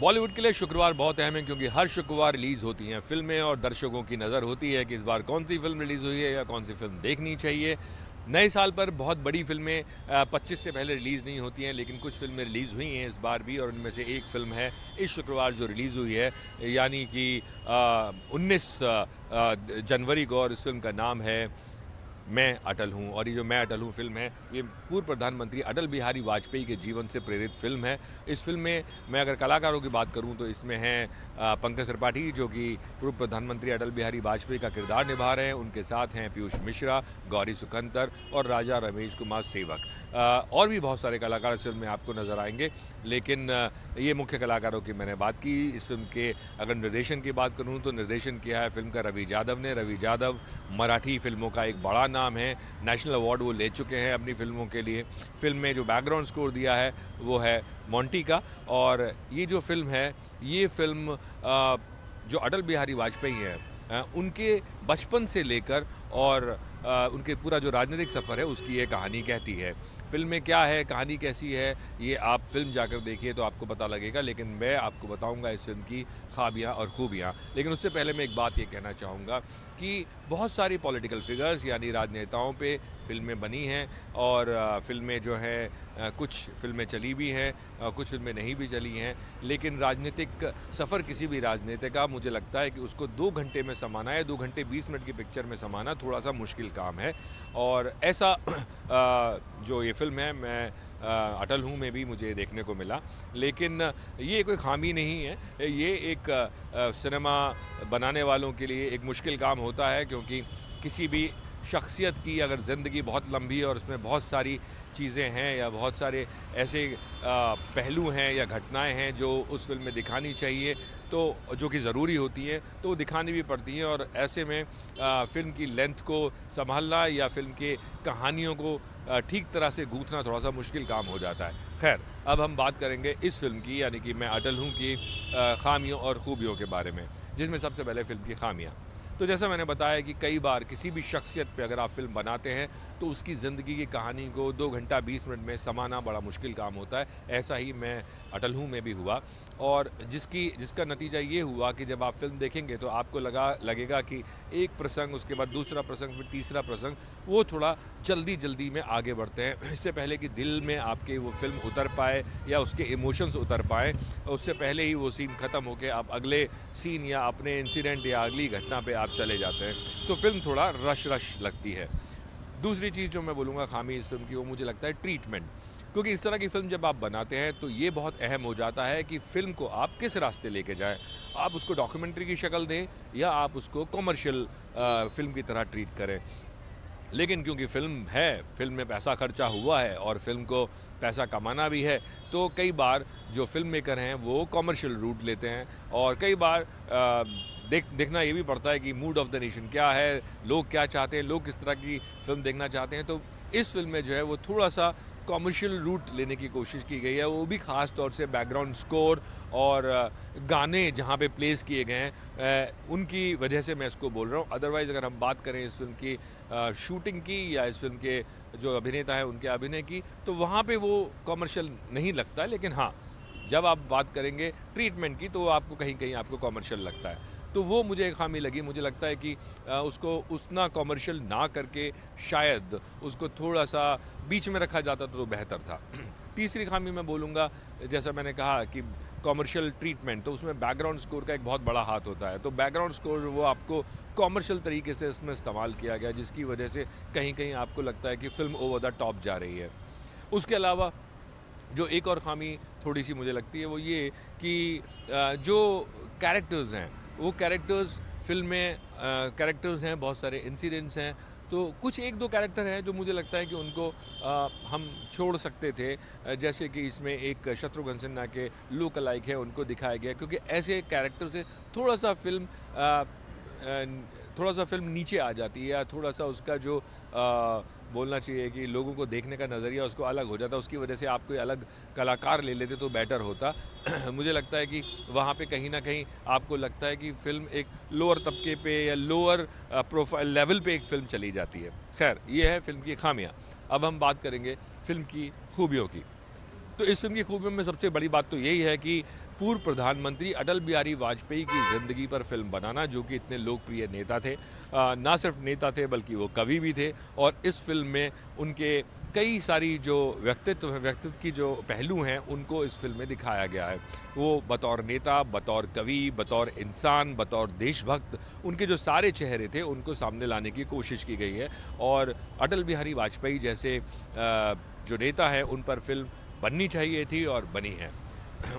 बॉलीवुड के लिए शुक्रवार बहुत अहम है क्योंकि हर शुक्रवार रिलीज़ होती हैं फिल्में और दर्शकों की नज़र होती है कि इस बार कौन सी फिल्म रिलीज़ हुई है या कौन सी फिल्म देखनी चाहिए। नए साल पर बहुत बड़ी फिल्में 25 से पहले रिलीज़ नहीं होती हैं, लेकिन कुछ फिल्में रिलीज़ हुई हैं इस बार भी और उनमें से एक फ़िल्म है इस शुक्रवार जो रिलीज़ हुई है, यानी कि 19 जनवरी को, और इस फिल्म का नाम है मैं अटल हूँ। और ये जो मैं अटल हूँ फ़िल्म है, ये पूर्व प्रधानमंत्री अटल बिहारी वाजपेयी के जीवन से प्रेरित फ़िल्म है। इस फ़िल्म में मैं अगर कलाकारों की बात करूँ तो इसमें हैं पंकज त्रिपाठी, जो कि पूर्व प्रधानमंत्री अटल बिहारी वाजपेयी का किरदार निभा रहे हैं। उनके साथ हैं पीयूष मिश्रा, गौरी सुखंतर और राजा रमेश कुमार सेवक। और भी बहुत सारे कलाकार इस फ़िल्म में आपको नज़र आएंगे, लेकिन ये मुख्य कलाकारों की मैंने बात की। इस फ़िल्म के अगर निर्देशन की बात करूँ तो निर्देशन किया है फ़िल्म का रवि यादव ने। रवि यादव मराठी फ़िल्मों का एक बड़ा नाम है, नेशनल अवार्ड वो ले चुके हैं अपनी फ़िल्मों के लिए। फ़िल्म में जो बैकग्राउंड स्कोर दिया है वो है मोंटी का। और ये जो फ़िल्म है, ये फ़िल्म जो अटल बिहारी वाजपेयी हैं उनके बचपन से लेकर और उनके पूरा जो राजनीतिक सफ़र है उसकी ये कहानी कहती है। फ़िल्म में क्या है, कहानी कैसी है, ये आप फ़िल्म जाकर देखिए तो आपको पता लगेगा, लेकिन मैं आपको बताऊंगा इस फ़िल्म की ख़ामियाँ और खूबियाँ। लेकिन उससे पहले मैं एक बात ये कहना चाहूँगा कि बहुत सारी पॉलिटिकल फ़िगर्स यानी राजनेताओं पे फ़िल्में बनी हैं और फ़िल्में जो हैं कुछ फ़िल्में चली भी हैं, कुछ फ़िल्में नहीं भी चली हैं। लेकिन राजनीतिक सफ़र किसी भी राजनेता का, मुझे लगता है कि उसको 2 घंटे में समाना है, 2 घंटे 20 मिनट की पिक्चर में समाना थोड़ा-सा मुश्किल काम है। और ऐसा जो ये फ़िल्म है मैं अटल हूँ में भी मुझे देखने को मिला। लेकिन ये कोई ख़ामी नहीं है, ये एक सिनेमा बनाने वालों के लिए एक मुश्किल काम होता है, क्योंकि किसी भी शख्सियत की अगर ज़िंदगी बहुत लंबी है और उसमें बहुत सारी चीज़ें हैं या बहुत सारे ऐसे पहलू हैं या घटनाएं हैं जो उस फ़िल्म में दिखानी चाहिए, तो जो कि ज़रूरी होती हैं, तो वो दिखानी भी पड़ती हैं। और ऐसे में फ़िल्म की लेंथ को संभालना या फ़िल्म के कहानियों को ठीक तरह से गूँथना थोड़ा-सा मुश्किल काम हो जाता है। खैर, अब हम बात करेंगे इस फ़िल्म की, यानी कि मैं अटल हूँ की ख़ामियों और खूबियों के बारे में, जिसमें सबसे पहले फ़िल्म की ख़ामियाँ। तो जैसा मैंने बताया कि कई बार किसी भी शख्सियत पे अगर आप फ़िल्म बनाते हैं तो उसकी ज़िंदगी की कहानी को 2 घंटा 20 मिनट में समाना बड़ा मुश्किल काम होता है। ऐसा ही मैं अटल हूँ में भी हुआ, और जिसका नतीजा ये हुआ कि जब आप फ़िल्म देखेंगे तो आपको लगेगा कि एक प्रसंग, उसके बाद दूसरा प्रसंग, फिर तीसरा प्रसंग, वो थोड़ा जल्दी-जल्दी में आगे बढ़ते हैं। इससे पहले कि दिल में आपके वो फ़िल्म उतर पाए या उसके इमोशंस उतर पाएँ, उससे पहले ही वो सीन ख़त्म होके आप अगले सीन या अपने इंसिडेंट या अगली घटना पे आप चले जाते हैं। तो फ़िल्म थोड़ा रश-रश लगती है। दूसरी चीज़ जो मैं बोलूँगा ख़ामी इस फ़िल्म की, वो मुझे लगता है ट्रीटमेंट। क्योंकि इस तरह की फ़िल्म जब आप बनाते हैं तो ये बहुत अहम हो जाता है कि फ़िल्म को आप किस रास्ते लेके जाएँ। आप उसको डॉक्यूमेंट्री की शक्ल दें या आप उसको कमर्शियल फ़िल्म की तरह ट्रीट करें। लेकिन क्योंकि फ़िल्म है, फ़िल्म में पैसा खर्चा हुआ है और फ़िल्म को पैसा कमाना भी है, तो कई बार जो फ़िल्म मेकर हैं वो कमर्शियल रूट लेते हैं। और कई बार देखना ये भी पड़ता है कि मूड ऑफ़ द नेशन क्या है, लोग क्या चाहते हैं, लोग किस तरह की फ़िल्म देखना चाहते हैं। तो इस फ़िल्म में जो है वो थोड़ा-सा कमर्शियल रूट लेने की कोशिश की गई है, वो भी ख़ास तौर से बैकग्राउंड स्कोर और गाने जहाँ पे प्लेस किए गए हैं उनकी वजह से मैं इसको बोल रहा हूँ। अदरवाइज़ अगर हम बात करें इस फ़िल्म की शूटिंग की या इस फ़िल्म के जो अभिनेता हैं उनके अभिनय की, तो वहाँ पे वो कमर्शियल नहीं लगता है। लेकिन हाँ, जब आप बात करेंगे ट्रीटमेंट की तो आपको कहीं-कहीं आपको कमर्शियल लगता है। तो वो मुझे एक ख़ामी लगी। मुझे लगता है कि उसको उतना कमर्शियल ना करके शायद उसको थोड़ा-सा बीच में रखा जाता तो बेहतर था। तीसरी ख़ामी मैं बोलूँगा, जैसा मैंने कहा कि कमर्शियल ट्रीटमेंट, तो उसमें बैकग्राउंड स्कोर का एक बहुत बड़ा हाथ होता है। तो बैकग्राउंड स्कोर वो आपको कमर्शियल तरीके से इसमें इस्तेमाल किया गया, जिसकी वजह से कहीं-कहीं आपको लगता है कि फ़िल्म ओवर द टॉप जा रही है। उसके अलावा जो एक और ख़ामी थोड़ी-सी मुझे लगती है वो ये कि जो कैरेक्टर्स हैं, वो कैरेक्टर्स फ़िल्म में कैरेक्टर्स हैं, बहुत सारे इंसिडेंट्स हैं, तो कुछ 1-2 कैरेक्टर हैं जो मुझे लगता है कि उनको हम छोड़ सकते थे। जैसे कि इसमें एक शत्रुघ्न सिन्हा के लुक अलाइक है, उनको दिखाया गया, क्योंकि ऐसे कैरेक्टर से थोड़ा-सा फ़िल्म थोड़ा-सा फ़िल्म नीचे आ जाती है, या थोड़ा-सा उसका जो बोलना चाहिए कि लोगों को देखने का नज़रिया उसको अलग हो जाता है। उसकी वजह से आप कोई अलग कलाकार ले लेते तो बेटर होता। मुझे लगता है कि वहाँ पे कहीं न कहीं आपको लगता है कि फ़िल्म एक लोअर तबके पे या लोअर प्रोफ़ाइल लेवल पे एक फ़िल्म चली जाती है। ख़ैर, ये है फ़िल्म की ख़ामियाँ। अब हम बात करेंगे फ़िल्म की खूबियों की। तो इस फ़िल्म की खूबियों में सबसे बड़ी बात तो यही है कि पूर्व प्रधानमंत्री अटल बिहारी वाजपेयी की ज़िंदगी पर फिल्म बनाना, जो कि इतने लोकप्रिय नेता थे। ना सिर्फ नेता थे बल्कि वो कवि भी थे, और इस फिल्म में उनके कई सारी जो व्यक्तित्व की जो पहलू हैं उनको इस फिल्म में दिखाया गया है। वो बतौर नेता, बतौर कवि, बतौर इंसान, बतौर देशभक्त, उनके जो सारे चेहरे थे उनको सामने लाने की कोशिश की गई है। और अटल बिहारी वाजपेयी जैसे जो नेता हैं उन पर फिल्म बननी चाहिए थी और बनी है।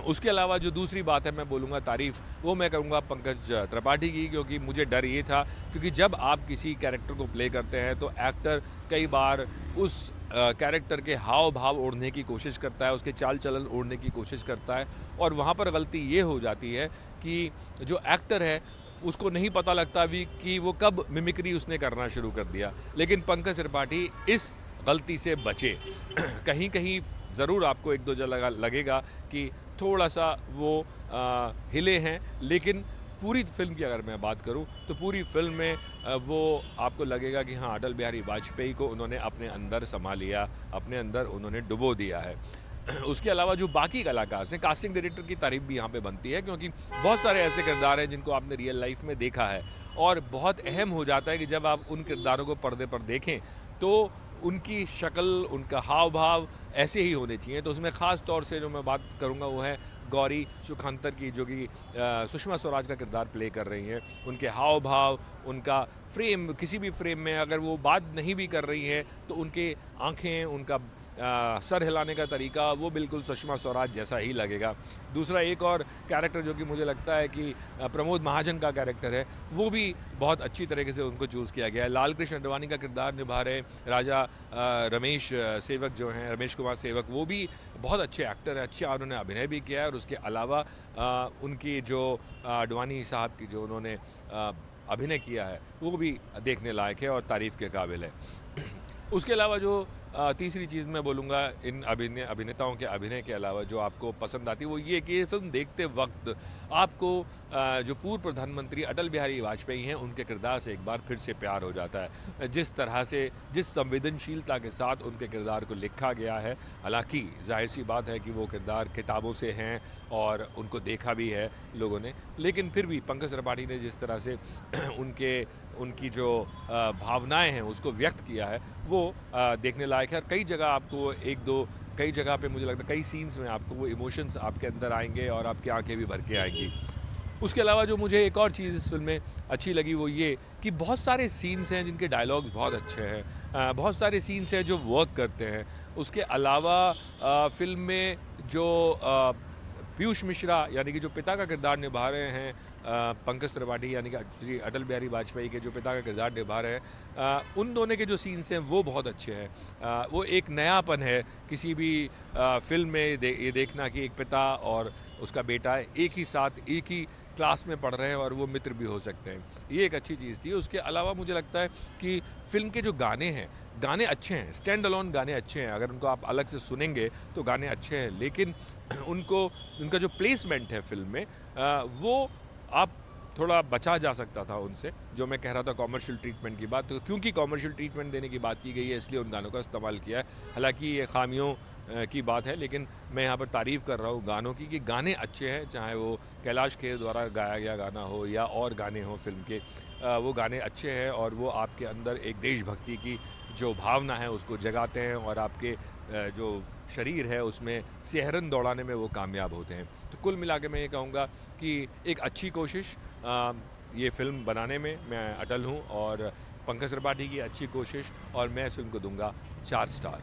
उसके अलावा जो दूसरी बात है मैं बोलूँगा तारीफ़, वो मैं करूँगा पंकज त्रिपाठी की, क्योंकि मुझे डर ये था, क्योंकि जब आप किसी कैरेक्टर को प्ले करते हैं तो एक्टर कई बार उस कैरेक्टर के हाव भाव ओढ़ने की कोशिश करता है, उसके चाल चलन ओढ़ने की कोशिश करता है, और वहाँ पर गलती ये हो जाती है कि जो एक्टर है उसको नहीं पता लगता भी कि वो कब मिमिक्री उसने करना शुरू कर दिया। लेकिन पंकज त्रिपाठी इस गलती से बचे। कहीं कहीं ज़रूर आपको एक दो जगह लगेगा कि थोड़ा सा वो हिले हैं, लेकिन पूरी फिल्म की अगर मैं बात करूं तो पूरी फिल्म में वो आपको लगेगा कि हाँ, अटल बिहारी वाजपेयी को उन्होंने अपने अंदर समा लिया, अपने अंदर उन्होंने डुबो दिया है। उसके अलावा जो बाकी कलाकार हैं, कास्टिंग डायरेक्टर की तारीफ भी यहाँ पे बनती है, क्योंकि बहुत सारे ऐसे किरदार हैं जिनको आपने रियल लाइफ में देखा है, और बहुत अहम हो जाता है कि जब आप उन किरदारों को पर्दे पर देखें तो उनकी शक्ल, उनका हाव भाव ऐसे ही होने चाहिए। तो उसमें ख़ास तौर से जो मैं बात करूँगा वो है गौरी सुखांतर की, जो कि सुषमा स्वराज का किरदार प्ले कर रही हैं। उनके हाव भाव, उनका फ्रेम, किसी भी फ्रेम में अगर वो बात नहीं भी कर रही हैं तो उनके आँखें, उनका सर हिलाने का तरीका वो बिल्कुल सुषमा स्वराज जैसा ही लगेगा। दूसरा एक और कैरेक्टर जो कि मुझे लगता है कि प्रमोद महाजन का कैरेक्टर है, वो भी बहुत अच्छी तरीके से उनको चूज़ किया गया है। लाल कृष्ण अडवाणी का किरदार निभा रहे राजा रमेश सेवक जो हैं, रमेश कुमार सेवक, वो भी बहुत अच्छे एक्टर हैं, अच्छा उन्होंने अभिनय भी किया है। और उसके अलावा उनकी जो अडवाणी साहब की जो उन्होंने अभिनय किया है वो भी देखने लायक है और तारीफ़ के काबिल है। उसके अलावा जो तीसरी चीज़ मैं बोलूँगा इन अभिनेताओं के अभिनय के अलावा जो आपको पसंद आती है, वो ये कि ये फिल्म देखते वक्त आपको जो पूर्व प्रधानमंत्री अटल बिहारी वाजपेयी हैं उनके किरदार से एक बार फिर से प्यार हो जाता है। जिस तरह से, जिस संवेदनशीलता के साथ उनके किरदार को लिखा गया है, हालांकि जाहिर सी बात है कि वो किरदार किताबों से हैं और उनको देखा भी है लोगों ने, लेकिन फिर भी पंकज त्रिपाठी ने जिस तरह से उनकी जो भावनाएं हैं उसको व्यक्त किया है, वो देखने लायक है। और कई जगह आपको कई जगह पे मुझे लगता है कई सीन्स में आपको वो इमोशंस आपके अंदर आएंगे और आपकी आंखें भी भर के आएंगी। उसके अलावा जो मुझे एक और चीज़ इस फिल्म में अच्छी लगी वो ये कि बहुत सारे सीन्स हैं जिनके डायलॉग्स बहुत अच्छे हैं, बहुत सारे सीन्स हैं जो वर्क करते हैं। उसके अलावा फिल्म में जो पीयूष मिश्रा यानी कि जो पिता का किरदार निभा रहे हैं, पंकज त्रिपाठी यानी कि श्री अटल बिहारी वाजपेयी के जो पिता का किरदार निभा रहे हैं, उन दोनों के जो सीन्स हैं वो बहुत अच्छे हैं। वो एक नयापन है किसी भी फिल्म में ये देखना कि एक पिता और उसका बेटा एक ही साथ एक ही क्लास में पढ़ रहे हैं और वो मित्र भी हो सकते हैं। ये एक अच्छी चीज़ थी। उसके अलावा मुझे लगता है कि फ़िल्म के जो गाने हैं, गाने अच्छे हैं, स्टैंड अलोन गाने अच्छे हैं। अगर उनको आप अलग से सुनेंगे तो गाने अच्छे हैं, लेकिन उनका जो प्लेसमेंट है फ़िल्म में, वो आप थोड़ा बचा जा सकता था उनसे। जो मैं कह रहा था कॉमर्शियल ट्रीटमेंट की बात, तो क्योंकि कॉमर्शियल ट्रीटमेंट देने की बात की गई है इसलिए उन गानों का इस्तेमाल किया है। हालाँकि ये खामियों की बात है, लेकिन मैं यहाँ पर तारीफ़ कर रहा हूँ गानों की कि गाने अच्छे हैं, चाहे वो कैलाश खेर द्वारा गाया गया गाना हो या और गाने हों फ़िल्म के, वो गाने अच्छे हैं और वो आपके अंदर एक देशभक्ति की जो भावना है उसको जगाते हैं और आपके जो शरीर है उसमें सिहरन दौड़ाने में वो कामयाब होते हैं। तो कुल मिला के मैं ये कहूँगा कि एक अच्छी कोशिश ये फ़िल्म बनाने में मैं अटल हूँ, और पंकज त्रिपाठी की अच्छी कोशिश, और मैं इस फ़िल्म को दूँगा 4 स्टार।